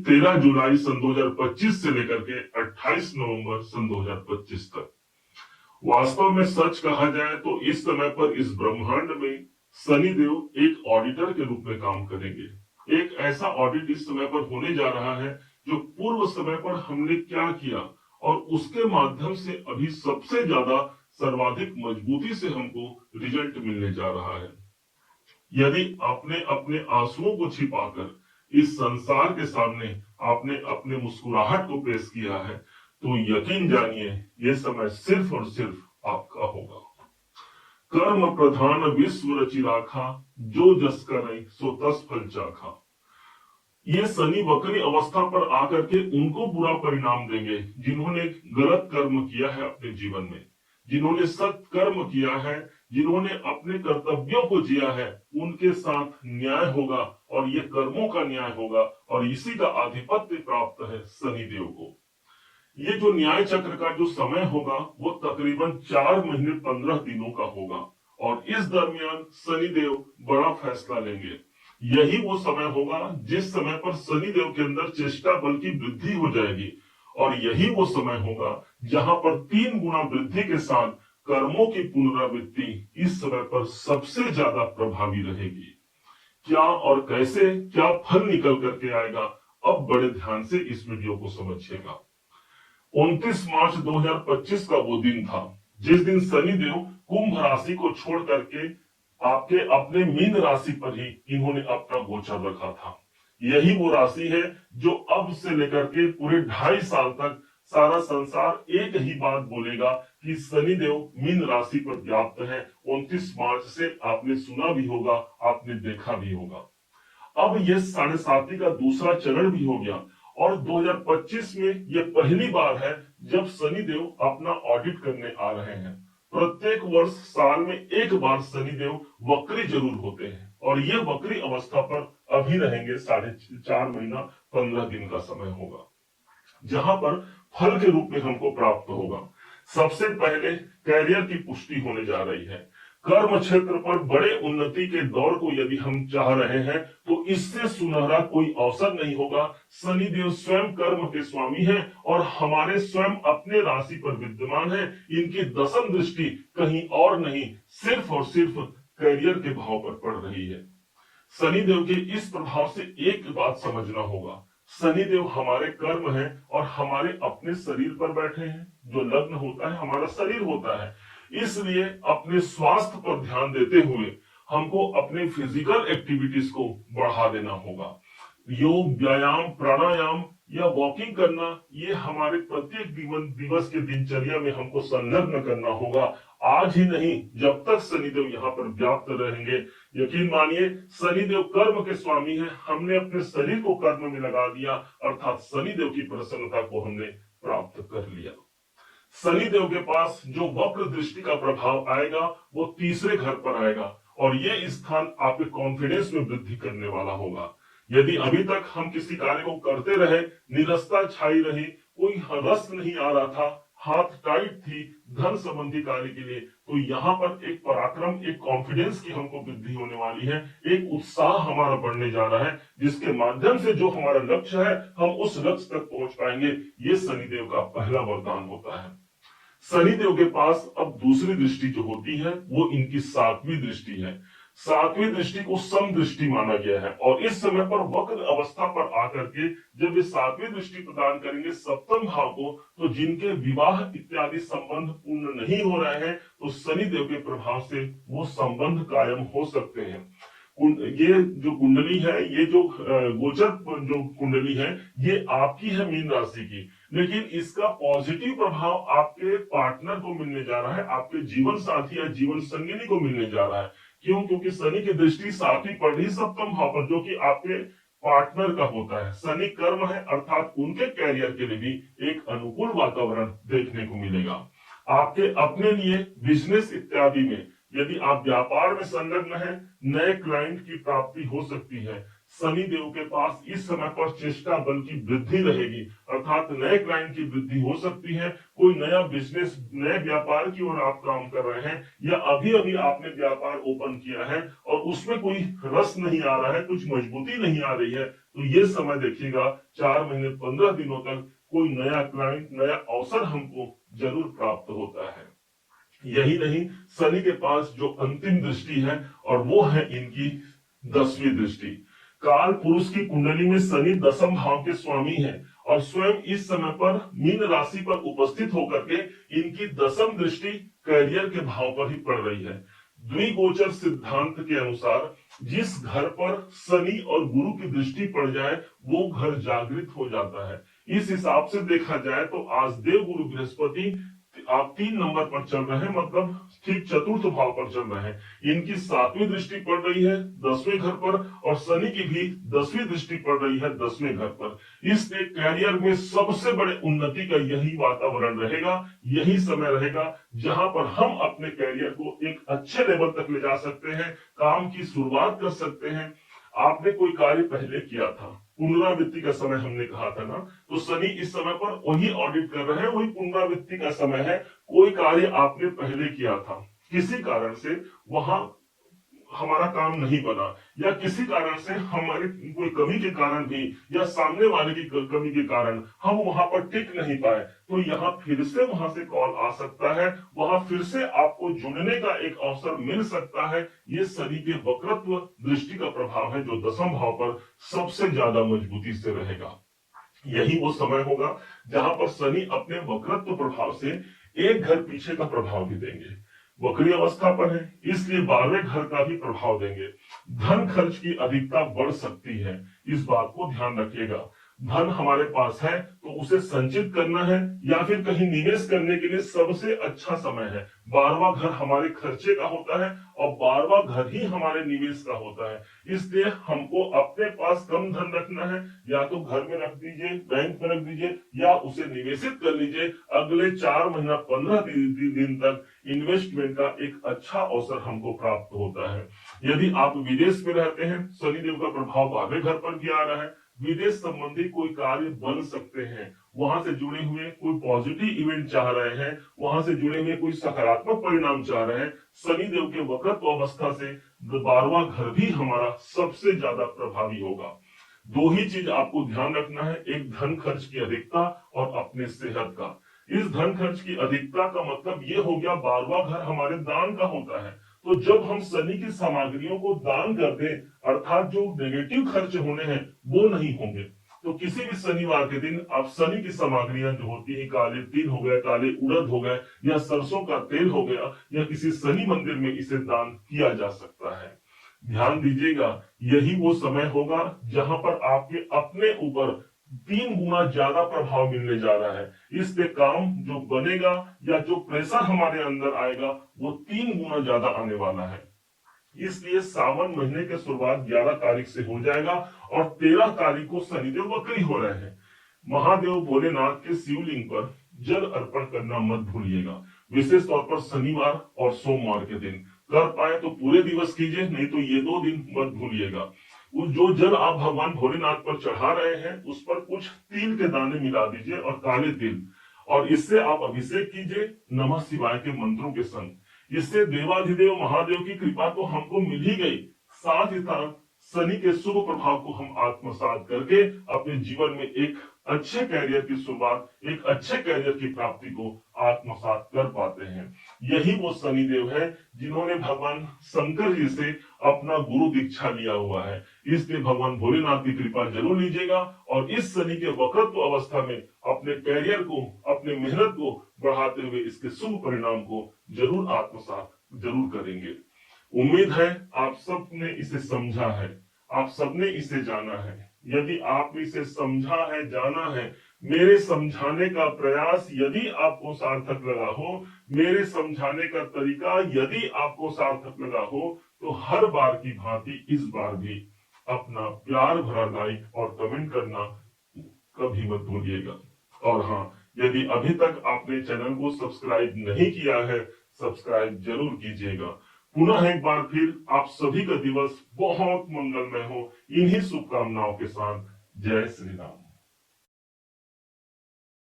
13 जुलाई सन 2025 से लेकर के 28 नवंबर सन 2025 तक। वास्तव में सच कहा जाए तो इस समय पर इस ब्रह्मांड में शनिदेव एक ऑडिटर के रूप में काम करेंगे। एक ऐसा ऑडिट इस समय पर होने जा रहा है जो पूर्व समय पर हमने क्या किया और उसके माध्यम से अभी सबसे ज्यादा सर्वाधिक मजबूती से हमको रिजल्ट मिलने जा रहा है। यदि आपने अपने आंसुओं को छिपाकर इस संसार के सामने आपने अपने मुस्कुराहट को पेश किया है तो यकीन जानिए ये समय सिर्फ और सिर्फ आपका होगा। कर्म प्रधान विश्व रचि राखा, जो जस करे सो तस फल चाखा। ये शनि वक्री अवस्था पर आकर के उनको बुरा परिणाम देंगे जिन्होंने गलत कर्म किया है अपने जीवन में, जिन्होंने सत कर्म किया है, जिन्होंने अपने कर्तव्यों को जिया है, उनके साथ न्याय होगा और ये कर्मों का न्याय होगा और इसी का आधिपत्य प्राप्त है शनिदेव को। ये जो न्याय चक्र का जो समय होगा वो तकरीबन 4 महीने 15 दिनों का होगा और इस दरमियान शनिदेव बड़ा फैसला लेंगे। यही वो समय होगा जिस समय पर शनिदेव के अंदर चेष्टा बल की वृद्धि हो जाएगी और यही वो समय होगा जहां पर 3 गुना वृद्धि के साथ कर्मों की पुनरावृत्ति इस समय पर सबसे ज्यादा प्रभावी रहेगी। क्या और कैसे क्या फल निकल करके आएगा, अब बड़े ध्यान से इस वीडियो को समझिएगा। 29 मार्च 2025 का वो दिन था जिस दिन शनिदेव कुंभ राशि को छोड़ करके आपके अपने मीन राशि पर ही इन्होंने अपना गोचर रखा था। यही वो राशि है जो अब से लेकर के पूरे 2.5 साल तक सारा संसार एक ही बात बोलेगा कि शनिदेव मीन राशि पर व्याप्त है। 29 मार्च से आपने सुना भी होगा, आपने देखा भी होगा। अब ये 7.5 का दूसरा चरण भी हो गया और 2025 में ये पहली बार है जब शनिदेव अपना ऑडिट करने आ रहे हैं। प्रत्येक वर्ष साल में एक बार शनिदेव वक्री जरूर होते हैं और ये वक्री अवस्था पर अभी रहेंगे 4.5 महीना 15 दिन का समय होगा, जहां पर फल के रूप में हमको प्राप्त होगा। सबसे पहले कैरियर की पुष्टि होने जा रही है। कर्म क्षेत्र पर बड़े उन्नति के दौर को यदि हम चाह रहे हैं तो इससे सुनहरा कोई अवसर नहीं होगा। शनिदेव स्वयं कर्म के स्वामी हैं और हमारे स्वयं अपने राशि पर विद्यमान है। इनकी दशम दृष्टि कहीं और नहीं, सिर्फ और सिर्फ कैरियर के भाव पर पड़ रही है। शनिदेव के इस प्रभाव से एक बात समझना होगा, शनिदेव हमारे कर्म है और हमारे अपने शरीर पर बैठे हैं। जो लग्न होता है हमारा शरीर होता है, इसलिए अपने स्वास्थ्य पर ध्यान देते हुए हमको अपने फिजिकल एक्टिविटीज को बढ़ा देना होगा। योग, व्यायाम, प्राणायाम या वॉकिंग करना, ये हमारे प्रत्येक दिवस के दिनचर्या में हमको संलग्न करना होगा। आज ही नहीं, जब तक शनिदेव यहाँ पर व्याप्त रहेंगे। यकीन मानिए शनिदेव कर्म के स्वामी है। हमने अपने शरीर को कर्म में लगा दिया, अर्थात शनिदेव की प्रसन्नता को हमने प्राप्त कर लिया। शनिदेव के पास जो वक्र दृष्टि का प्रभाव आएगा वो तीसरे घर पर आएगा और ये स्थान आपके कॉन्फिडेंस में वृद्धि करने वाला होगा। यदि अभी तक हम किसी कार्य को करते रहे, निरस्ता छाई रही, कोई रस नहीं आ रहा था, हाथ टाइट थी धन संबंधी कार्य के लिए, तो यहाँ पर एक पराक्रम, एक कॉन्फिडेंस की हमको वृद्धि होने वाली है। एक उत्साह हमारा बढ़ने जा रहा है जिसके माध्यम से जो हमारा लक्ष्य है हम उस लक्ष्य तक पहुंच पाएंगे। ये शनिदेव का पहला वरदान होता है। शनिदेव के पास अब दूसरी दृष्टि जो होती है वो इनकी 7वीं दृष्टि है। 7वीं दृष्टि को सम दृष्टि माना गया है और इस समय पर वक्र अवस्था पर आकर के जब ये 7वीं दृष्टि प्रदान करेंगे सप्तम भाव को, तो जिनके विवाह इत्यादि संबंध पूर्ण नहीं हो रहे हैं तो शनिदेव के प्रभाव से वो संबंध कायम हो सकते हैं। ये जो कुंडली है, ये जो गोचर जो कुंडली है, ये आपकी है मीन राशि की, लेकिन इसका पॉजिटिव प्रभाव आपके पार्टनर को मिलने जा रहा है, आपके जीवन साथी या जीवन संगिनी को मिलने जा रहा है। क्यों? क्योंकि शनि की दृष्टि 7वीं पड़ रही सप्तम भाव पर, जो कि आपके पार्टनर का होता है। शनि कर्म है, अर्थात उनके कैरियर के लिए भी एक अनुकूल वातावरण देखने को मिलेगा। आपके अपने लिए बिजनेस इत्यादि में यदि आप व्यापार में संलग्न हैं, नए क्लाइंट की प्राप्ति हो सकती है। शनि देव के पास इस समय पर चेष्टा बल की वृद्धि रहेगी, अर्थात नए क्लाइंट की वृद्धि हो सकती है। कोई नया बिजनेस, नए व्यापार की ओर आप काम कर रहे हैं, या अभी अभी आपने व्यापार ओपन किया है और उसमें कोई रस नहीं आ रहा है, कुछ मजबूती नहीं आ रही है, तो ये समय देखिएगा 4 महीने 15 दिनों तक कोई नया क्लाइंट, नया अवसर हमको जरूर प्राप्त होता है। यही नहीं, शनि के पास जो अंतिम दृष्टि है और वो है इनकी 10वीं दृष्टि। काल पुरुष की कुंडली में शनि 10वें भाव के स्वामी है और स्वयं इस समय पर मीन राशि पर उपस्थित होकर के इनकी 10वीं दृष्टि कैरियर के भाव पर ही पड़ रही है। द्विगोचर सिद्धांत के अनुसार जिस घर पर शनि और गुरु की दृष्टि पड़ जाए वो घर जागृत हो जाता है। इस हिसाब से देखा जाए तो आज देव गुरु बृहस्पति आप 3 नंबर पर चल रहे हैं, मतलब ठीक चतुर्थ भाव पर चल रहे हैं। इनकी 7वीं दृष्टि पड़ रही है 10वें घर पर और शनि की भी 10वीं दृष्टि पड़ रही है 10वें घर पर। इसलिए कैरियर में सबसे बड़े उन्नति का यही वातावरण रहेगा, यही समय रहेगा जहां पर हम अपने कैरियर को एक अच्छे लेवल तक ले जा सकते हैं, काम की शुरुआत कर सकते हैं। आपने कोई कार्य पहले किया था, पुनरावृत्ति का समय हमने कहा था ना, तो शनि इस समय पर वही ऑडिट कर रहे हैं, वही पुनरावृत्ति का समय है। कोई कार्य आपने पहले किया था, किसी कारण से वहां हमारा काम नहीं बना, या किसी कारण से हमारे कोई कमी के कारण भी, या सामने वाले की कमी के कारण हम वहां पर टिक नहीं पाए, तो यहाँ फिर से वहां से कॉल आ सकता है, वहां फिर से आपको जुड़ने का एक अवसर मिल सकता है। ये शनि के वक्रत्व दृष्टि का प्रभाव है जो 10वें भाव पर सबसे ज्यादा मजबूती से रहेगा। यही वो समय होगा जहां पर शनि अपने वक्रत्व प्रभाव से एक घर पीछे का प्रभाव भी देंगे। वक्री अवस्था पर है, इसलिए 12वें घर का भी प्रभाव देंगे। धन खर्च की अधिकता बढ़ सकती है, इस बात को ध्यान रखिएगा। धन हमारे पास है तो उसे संचित करना है या फिर कहीं निवेश करने के लिए सबसे अच्छा समय है। 12वां घर हमारे खर्चे का होता है और 12वां घर ही हमारे निवेश का होता है। इसलिए हमको अपने पास कम धन रखना है, या तो घर में रख दीजिए, बैंक में रख दीजिए, या उसे निवेशित कर लीजिए। अगले 4 महीना 15 दिन तक इन्वेस्टमेंट का एक अच्छा अवसर हमको प्राप्त होता है। यदि आप विदेश में रहते हैं, शनिदेव का प्रभाव 12वें घर पर भी आ रहा है, विदेश संबंधी कोई कार्य बन सकते हैं, वहां से जुड़े हुए कोई पॉजिटिव इवेंट चाह रहे हैं, वहां से जुड़े हुए कोई सकारात्मक परिणाम चाह रहे हैं, शनिदेव के वक्रत्व अवस्था से 12वां घर भी हमारा सबसे ज्यादा प्रभावी होगा। 2 ही चीज आपको ध्यान रखना है, एक धन खर्च की अधिकता और अपने सेहत का। इस धन खर्च की अधिकता का मतलब ये हो गया 12वां घर हमारे दान का होता है, तो जब हम शनि की सामग्रियों को दान कर दें, अर्थात जो नेगेटिव खर्च होने हैं वो नहीं होंगे। तो किसी भी शनिवार के दिन आप शनि की सामग्रियां जो होती है, काले तिल हो गए, काले उड़द हो गए, या सरसों का तेल हो गया, या किसी शनि मंदिर में इसे दान किया जा सकता है। ध्यान दीजिएगा, यही वो समय होगा जहां पर आपके अपने ऊपर 3 गुना ज्यादा प्रभाव मिलने जा रहा है। इस पे काम जो बनेगा या जो प्रेशर हमारे अंदर आएगा वो 3 गुना ज्यादा आने वाला है। इसलिए सावन महीने के शुरुआत 11 तारीख से हो जाएगा और 13 तारीख को शनिदेव वक्री हो रहे हैं। महादेव भोलेनाथ के शिवलिंग पर जल अर्पण करना मत भूलिएगा, विशेष तौर पर शनिवार और सोमवार के दिन। कर पाए तो पूरे दिवस कीजिए, नहीं तो ये 2 दिन मत भूलिएगा। जो जल आप भगवान भोलेनाथ पर चढ़ा रहे हैं उस पर कुछ तिल के दाने मिला दीजिए और काले तिल, और इससे आप अभिषेक कीजिए नमः शिवाय के मंत्रों के संग। इससे देवाधिदेव महादेव की कृपा तो हमको मिल ही गई, साथ ही साथ शनि के शुभ प्रभाव को हम आत्मसात करके अपने जीवन में एक अच्छे कैरियर की शुरुआत, एक अच्छे कैरियर की प्राप्ति को आत्मसात कर पाते हैं। यही वो शनिदेव है जिन्होंने भगवान शंकर जी से अपना गुरु दीक्षा लिया हुआ है। इसलिए भगवान भोलेनाथ की कृपा जरूर लीजिएगा और इस शनि के वक्रत्व अवस्था में अपने कैरियर को, अपने मेहनत को बढ़ाते हुए इसके शुभ परिणाम को जरूर आत्मसात जरूर करेंगे। उम्मीद है आप सबने इसे समझा है, आप सबने इसे जाना है। यदि आपने इसे समझा है, जाना है, मेरे समझाने का प्रयास यदि आपको सार्थक लगा हो, मेरे समझाने का तरीका यदि आपको सार्थक लगा हो, तो हर बार की भांति इस बार भी अपना प्यार भरा लाइक और कमेंट करना कभी मत भूलिएगा। और हाँ, यदि अभी तक आपने चैनल को सब्सक्राइब नहीं किया है, सब्सक्राइब जरूर कीजिएगा। पुनः एक बार फिर आप सभी का दिवस बहुत मंगलमय हो, इन्हीं शुभकामनाओं के साथ। जय श्री राम।